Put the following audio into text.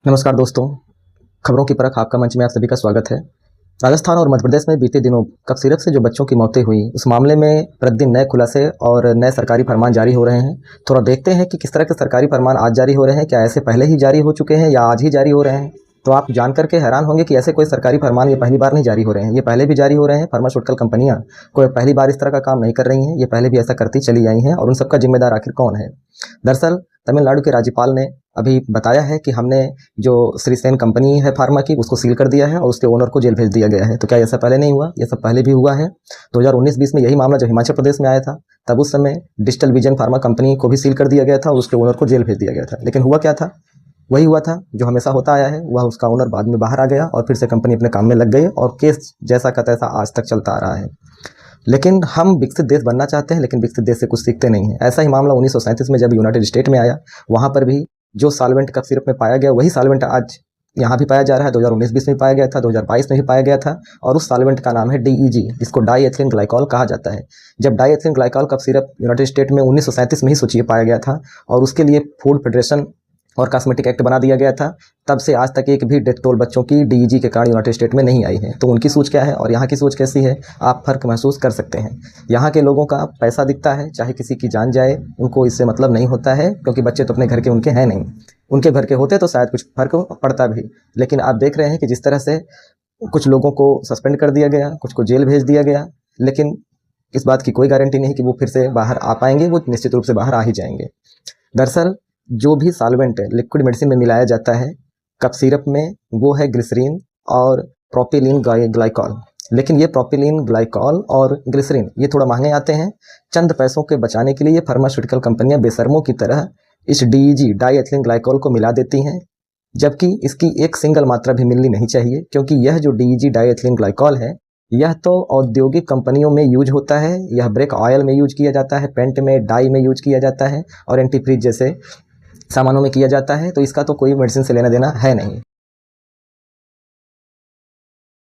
नमस्कार दोस्तों, खबरों की परख आपका मंच में आप सभी का स्वागत है। राजस्थान और मध्य प्रदेश में बीते दिनों कफ सिरप से जो बच्चों की मौतें हुई, उस मामले में प्रतिदिन नए खुलासे और नए सरकारी फरमान जारी हो रहे हैं। थोड़ा देखते हैं कि किस तरह के सरकारी फरमान आज जारी हो रहे हैं। क्या ऐसे पहले ही जारी हो चुके हैं या आज ही जारी हो रहे हैं? तो आप जानकर के हैरान होंगे कि ऐसे कोई सरकारी फरमान ये पहली बार नहीं जारी हो रहे हैं, ये पहले भी जारी हो रहे हैं। फार्मास्यूटिकल कंपनियां कोई पहली बार इस तरह का काम नहीं कर रही हैं, ये पहले भी ऐसा करती चली आई हैं। और उन सबका जिम्मेदार आखिर कौन है? दरअसल तमिलनाडु के राज्यपाल ने अभी बताया है कि हमने जो श्री सेन कंपनी है फार्मा की, उसको सील कर दिया है और उसके ओनर को जेल भेज दिया गया है। तो क्या ऐसा पहले नहीं हुआ? ये सब पहले भी हुआ है। 2019-20 में यही मामला जब हिमाचल प्रदेश में आया था, तब उस समय डिजिटल विजन फार्मा कंपनी को भी सील कर दिया गया था और उसके ओनर को जेल भेज दिया गया था। लेकिन हुआ क्या था? वही हुआ था जो हमेशा होता आया है। वह उसका ओनर बाद में बाहर आ गया और फिर से कंपनी अपने काम में लग गई और केस जैसा का तैसा आज तक चलता आ रहा है। लेकिन हम विकसित देश बनना चाहते हैं, लेकिन विकसित देश से कुछ सीखते नहीं हैं। ऐसा ही मामला 1937 में जब यूनाइटेड स्टेट में आया, वहाँ पर भी जो सॉल्वेंट कफ सिरप में पाया गया, वही सॉल्वेंट आज यहाँ भी पाया जा रहा है। 2019-20 में पाया गया था, 2022 में भी पाया गया था। और उस सॉल्वेंट का नाम है DEG, जिसको डाई एथिलीन ग्लाइकॉल कहा जाता है। जब diethylene glycol cough syrup United State में 1937 में ही सोचिए पाया गया था और उसके लिए फूड फेडरेशन और कॉस्मेटिक एक्ट बना दिया गया था, तब से आज तक एक भी डेथ टोल बच्चों की DEG के कारण यूनाइटेड स्टेट में नहीं आई है। तो उनकी सोच क्या है और यहाँ की सोच कैसी है, आप फर्क महसूस कर सकते हैं। यहाँ के लोगों का पैसा दिखता है, चाहे किसी की जान जाए, उनको इससे मतलब नहीं होता है, क्योंकि बच्चे तो अपने घर के उनके हैं नहीं। उनके घर के होते तो शायद कुछ फर्क पड़ता भी। लेकिन आप देख रहे हैं कि जिस तरह से कुछ लोगों को सस्पेंड कर दिया गया, कुछ को जेल भेज दिया गया, लेकिन इस बात की कोई गारंटी नहीं कि वो फिर से बाहर आ पाएंगे। वो निश्चित रूप से बाहर आ ही जाएंगे। दरअसल जो भी सॉल्वेंट लिक्विड मेडिसिन में मिलाया जाता है कफ सिरप में, वो है ग्लिसरीन और प्रोपिलीन ग्लाइकॉल। लेकिन ये प्रोपिलीन ग्लाइकॉल और ग्लिसरीन ये थोड़ा महंगे आते हैं। चंद पैसों के बचाने के लिए ये फार्मास्यूटिकल कंपनियां बेशर्मों की तरह इस DEG डाई एथिलीन ग्लाइकॉल को मिला देती हैं, जबकि इसकी एक सिंगल मात्रा भी मिलनी नहीं चाहिए। क्योंकि यह जो DEG डाई एथिलीन ग्लाइकॉल है, यह तो औद्योगिक कंपनियों में यूज होता है। यह ब्रेक ऑयल में यूज किया जाता है, पेंट में, डाई में यूज किया जाता है और एंटीफ्रीज जैसे सामानों में किया जाता है। तो इसका तो कोई मेडिसिन से लेना देना है नहीं।